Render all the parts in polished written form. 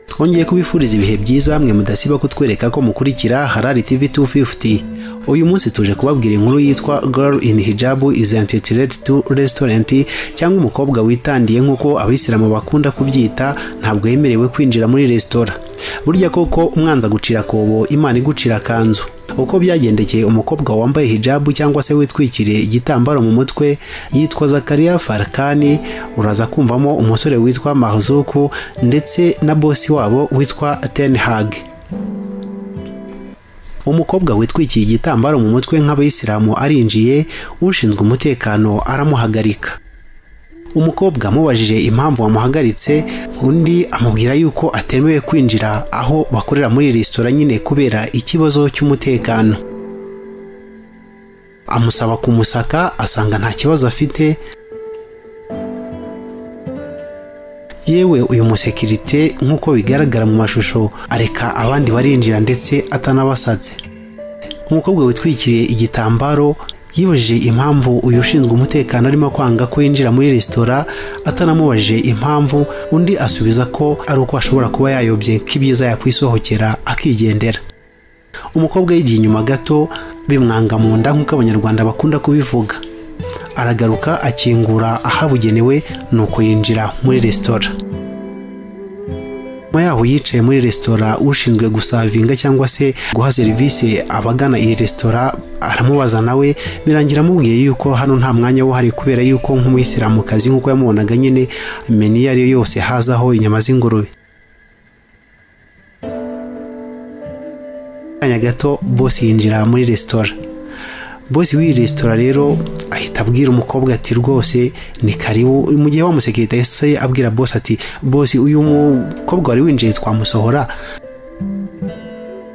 Twongeye kubifuriza ibihe byiza mwe mudasiba kutwereka ko mukurikira Harari TV 250. Uyu munsi tuje kubabwira inkuru yitwa Girl in Hijab is entitled to restaurant, cyangwa umukobwa witandiye nkuko abisilamu bakunda kubyita ntabwo yemerewe kwinjira muri restaurant. Burya koko umwanza gucira kobo Imana igucira kanzu. Uko byagendekeye umukobwa wambaye hijab cyangwa se witwikiriye igitambaro mu mutwe yitwa Zakaria Farkani, uraza kumvamo umusore witwa Marzuku ndetse na bosi wabo witwa Ten Hag. Umukobwa witwikiye igitambaro mu mutwe nk'abayisilamu arinjiye, ushinzwe umutekano aramuhagarika. Umukobwa amubajije impamvu wamuhagaritse, undi amubwira yuko atemewe kwinjira aho bakorera muri restaurant nyine kubera ikibazo cy'umutekano. Amusaba kumusaka, asanga nta kibazo afite. Yewe uyu musekirite nkuko bigaragara mu mashusho areka abandi barinjira ndetse atanabasatse. Umukobwa witwikiriye igitambaro yibajije impamvu uyu ushinzwe umutekano arimo kwanga ko yinjira muri restaurant, atanamubajije impamvu. Undi asubiza ko ari uko ashobora kuba yayobye k'ibyiza yakwisohokera akigendera. Umukobwa yigiye inyuma gato bimwanga mu nda nk'uko abanyarwanda bakunda kubivuga. Aragaruka akingura ahabugenewe nuko yinjira muri restaurant. Nyuma yaho yicaye muri restaurant, ushinzwe gusavinga cyangwa se guha serivisi abagana iyi restaurant aramubaza nawe, birangira amubwiye yuko hano nta mwanya wo hari kubera yuko nk'umuyisilamukazi nk'uko yamubonaga nyine menu yari yose hazaho inyama z'ingurube. Kanya gato boss yinjira muri restaurant. Boss w'iyi restaurant rero ahita abwira umukobwa ati rwose ni karibu. Mu gihe wa musekirite yese abwira boss ati boss uyu mukobwa wari winjiye twamusohora.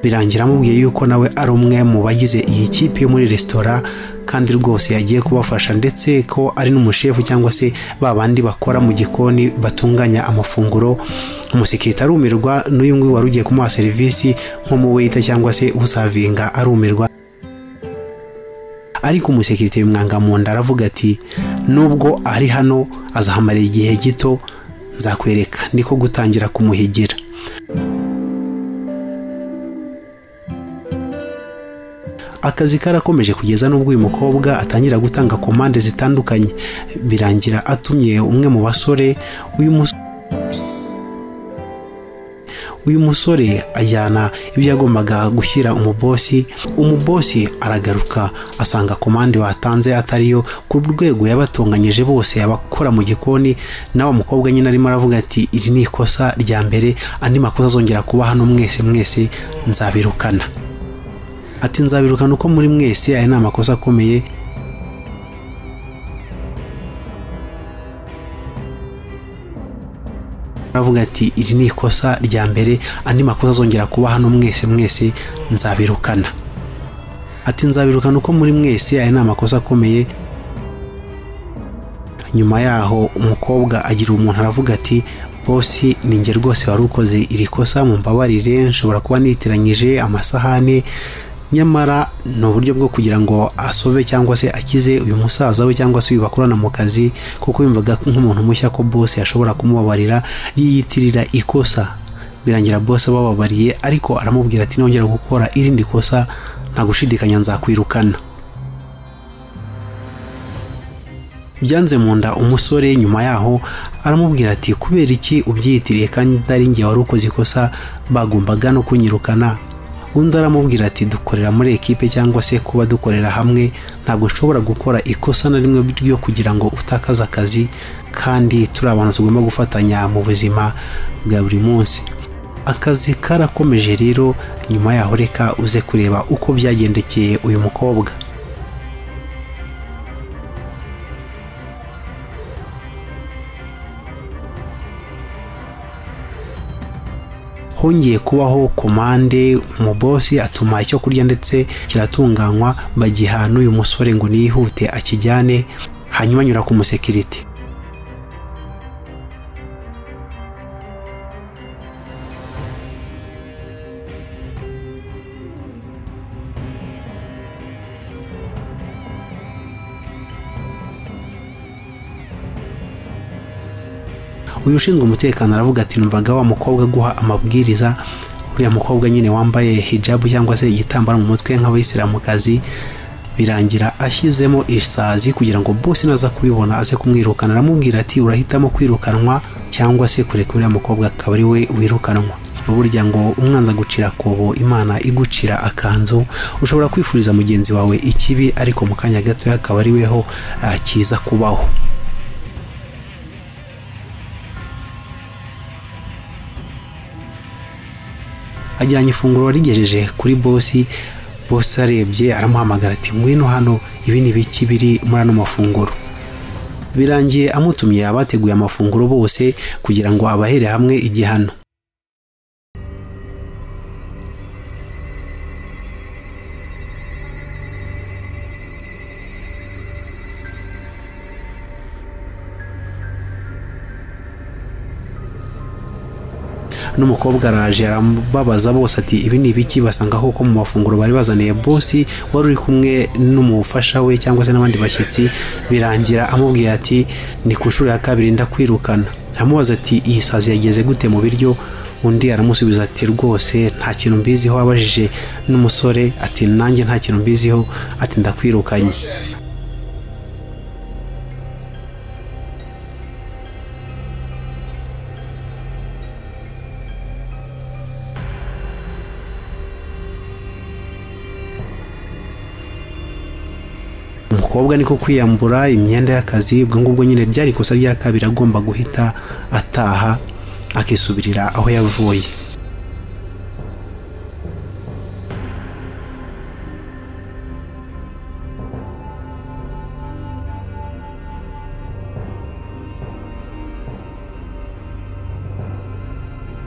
Birangira amubwiye yuko nawe ari umwe mu bagize iyi kipe yo muri restaurant kandi rwose yagiye kubafasha ndetse ko ari n'umushefu cyangwa se babandi bakora mu gikoni batunganya amafunguro. Umusekirite arumirwa, n'uyu nguyu wari ugiye kumuha serivisi nko mu waiter cyangwa se usavinga arumirwa. Ariko umusekirite bimwanga mu nda aravuga ati nubwo ari hano azahamara igihe gito, nzakwereka niko gutangira kumuhigira. Akazi karakomeje kugeza n'ubwo uyu mukobwa atangira gutanga komande zitandukanye. Birangira atumye umwe mu basore, uyu musore ajyana ibyo yagombaga gushyira umubosi. Umubosi aragaruka asanga komande batanze atariyo, ku rwego yabatonganyije bose abakora mu gikoni. Nawe umukobwa nyine arimo aravuga ati iri ni ikosa rya mbere, andi makosa azongera kuba hano mwese nzabirukana. Ati nzabirukana uko muri mwese, aya ni amakosa akomeye. Aravuga ati iri ni ikosa rya mbere, andi makosa azongera kuba hano mwese nzabirukana. Ati nzabirukana uko muri mwese, aya ni amakosa akomeye. Nyuma yaho umukobwa agira umuntu aravuga ati bosi ninjye rwose wari ukoze iri kosa, mumbabarire nshobora kuba nitiranyije amasahane. Nyamara no buryo bwo kugira ngo asove cyangwa se akize uyu musaza we cyangwa se bibakorana mu kazi, kuko yumvaga nk'umuntu mushya ko boss yashobora kumubabarira, yiyitirira ikosa. Birangira boss bababariye, ariko aramubwira ati nongera gukora irindi kosa nta gushidikanya nzakwirukana. Byanze mu nda umusore. Nyuma yaho aramubwira ati kubera iki ubyitiriye kandi ari ngiye wari ukoze ikosa, bagombaga no kunyirukana. Undi aramubwira ati dukorera muri ekipe cyangwa se kuba dukorera hamwe, ntabwo nshobora gukora ikosa na rimwe ryo kugira ngo utakaze akazi, kandi turi abantu tugomba gufatanya mu buzima bwa buri munsi. Akazi karakomeje rero. Nyuma yaho reka uze kureba uko byagendekeye uyu mukobwa. Hongeye kubaho komande, umubosi atuma icyo kurya ndetse kiratunganywa, bagiha n'uyu musore ngo niyihute akijyane. Hanyuma anyura ku musekirite. uyu ushinzwe umutekano aravuga ati numvaga wa mukobwa guha amabwiriza, uriya mukobwa nyine wambaye hijabu cyangwa se igitambaro mu mutwe nk'abayisilamukazi, birangira ashyizemo isazi kugira ngo boss naza kubibona aze kumwirukana. Aramubwira ati urahitamo kwirukanwa cyangwa se kureka uriya mukobwa akaba ari we wirukanwa. Burya ngo umwanza gucira kobo Imana igucira akanzu. Ushobora kwifuriza mugenzi wawe ikibi ariko mu kanya gato akaba ari weho kiza kubaho. Ajyanye ifunguro rigejeje kuri boss arebye aramuhamagara ati ngwino hano, ibi ni biki biri muri ano mafunguro. Birangiye amutumye abateguye amafunguro bose kugira ngo abahere hamwe igihano. N'umukobwa araje arababaza bose ati ibi ni ibiki, basanga ko mu mafunguro bari bazaniye boss wari uri kumwe n'umufasha we cyangwa se n'abandi bashyitsi. Birangira amubwiye ati ni ku nshuro ya kabiri ndakwirukana. Amubaza ati iyi sazi yageze gute mu biryo? Undi aramusubiza ati rwose nta kintu mbiziho. Abajije n'umusore ati nanjye nta kintu mbiziho, ati ndakwirukanye. Umukobwa niko kwiyambura imyenda y'akazi. Ubwo ngubwo nyine byari ikosa rya kabiri, agomba guhita ataha akisubirira aho yavuye.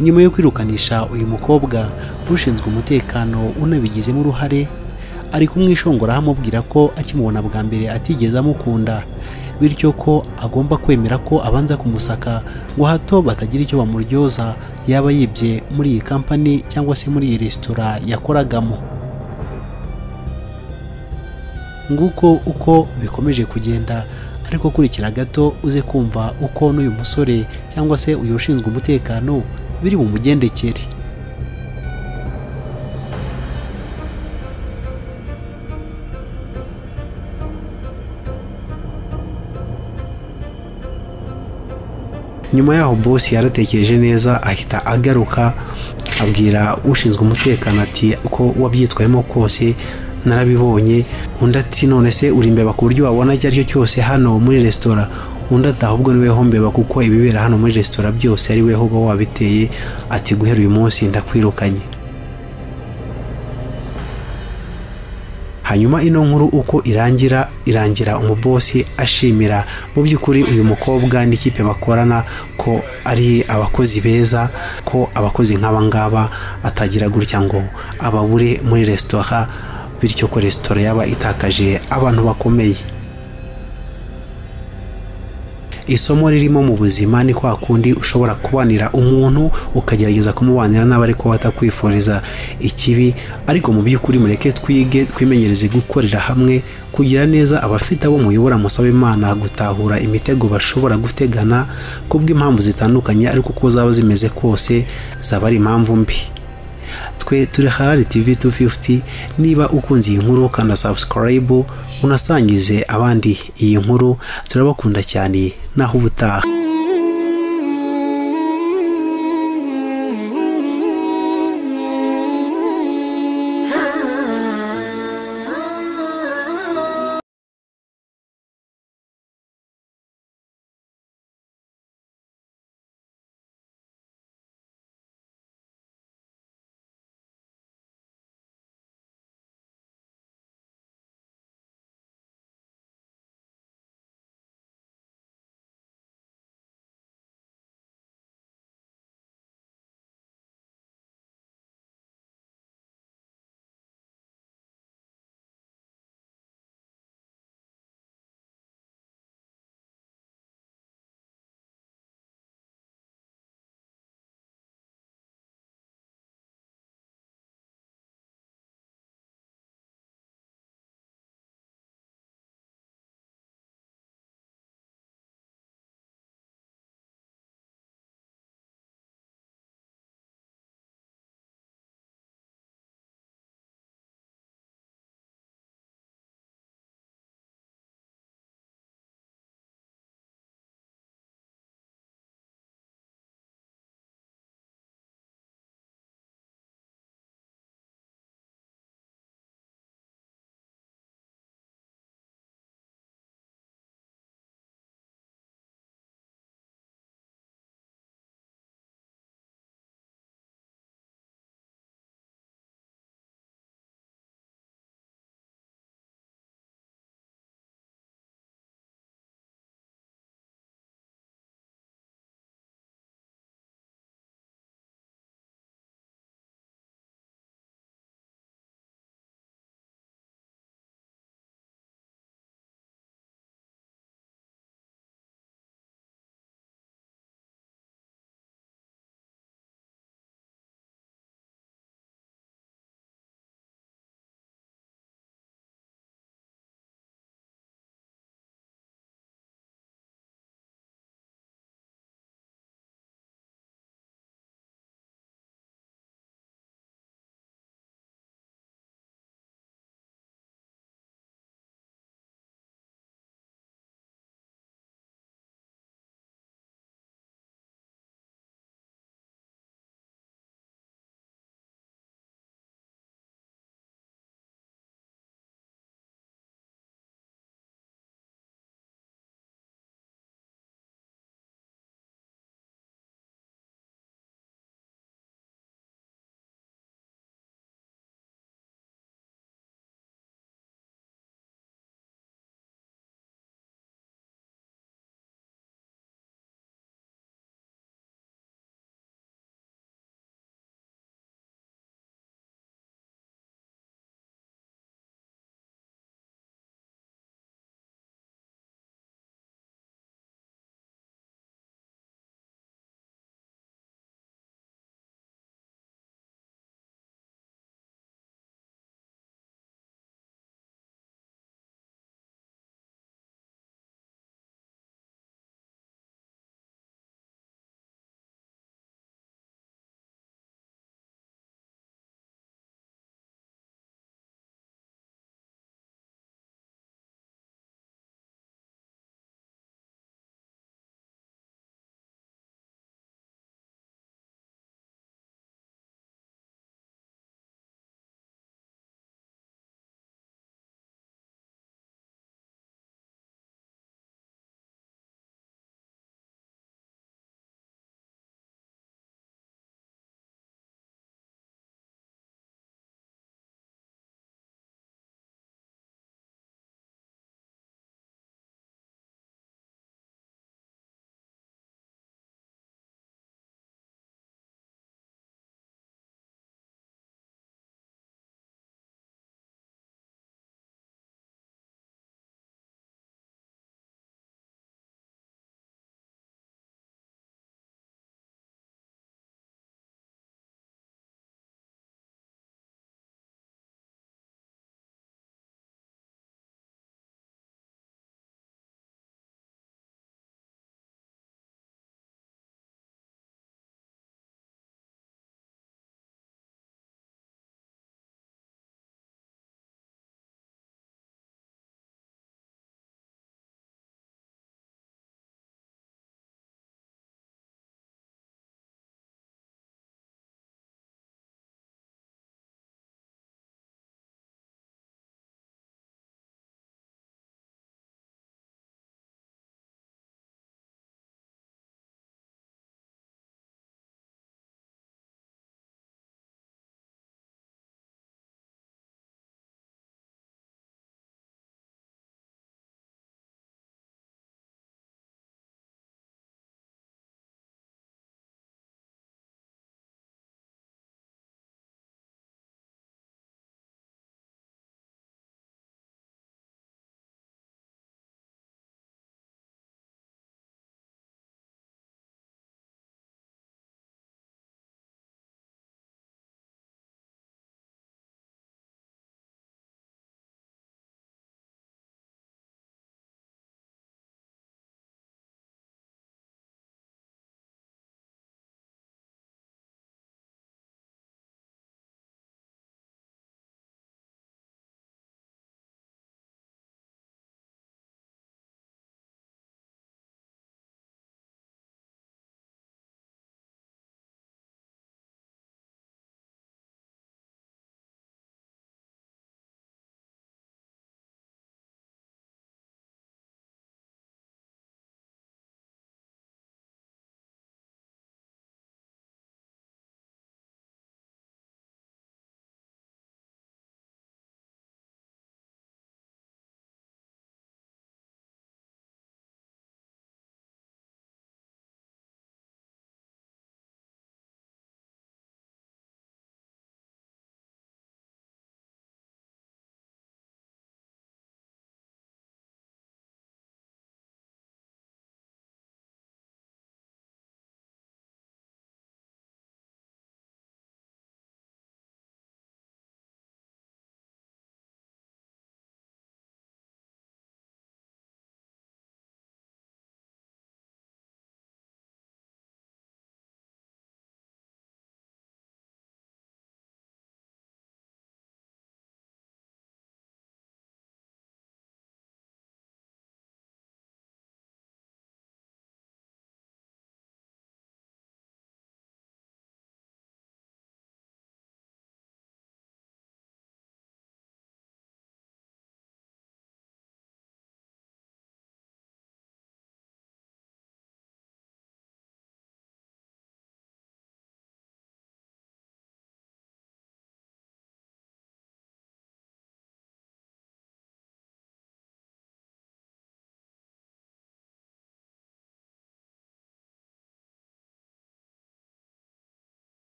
Nyuma yo kwirukanisha uyu mukobwa, ushinzwe umutekano unabigizemo uruhare ari kumwishongora amubwira ko akimubona bwa mbere atigeze amukunda, bityo ko agomba kwemera ko abanza kumusaka ngo hato batagira icyo bamuryoza yaba yibye muri iyi kampani cyangwa se muri iyi resitora yakoragamo. Nguko uko bikomeje kugenda, ariko kurikira gato uze kumva uko n'uyu musore cyangwa se uyu ushinzwe umutekano biri mu mugendekere. Nyuma yaho boss yaratekereje neza ahita agaruka abwira ushinzwe umutekano ati uko wabyitwayemo kose narabibonye. Undi ati none se uri imbeba ku buryo wabona icyo aricyo cyose hano muri resitora? Undi ati ahubwo niwe hombeba kuko ibibera hano muri resitora byose ari we hoba wabiteye. Ati guhera uyu munsi ndakwirukanye. Hanyuma ino nkuru uko irangira umubosi ashimira mu by'ukuri uyu mukobwa n'ikipe bakorana ko ari abakozi beza, ko abakozi nk'aba ngaba atagira gutya ngo ababure muri resitora, bityo ko resitora yaba itakaje abantu bakomeye. Isomo ririmo mu buzima ni kwa kundi ushobora kubanira umuntu ukagerageza kumubanira nabi ariko watakwifuriza ikibi, ariko mu by'ukuri mureke twige twimenyereze gukorera hamwe kugira neza abafite abo muyobora. Musaba Imana gutahura imitego bashobora gutegana kubw'impamvu zitandukanye, ariko uko zaba zimeze kose zaba ari impamvu mbi. Twe turi Harari TV 250. Niba ukunze iyi nkuru kandi subscribe unasangize abandi iyi nkuru, turabakunda cyane. Naho ubutaha.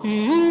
Mm-hmm.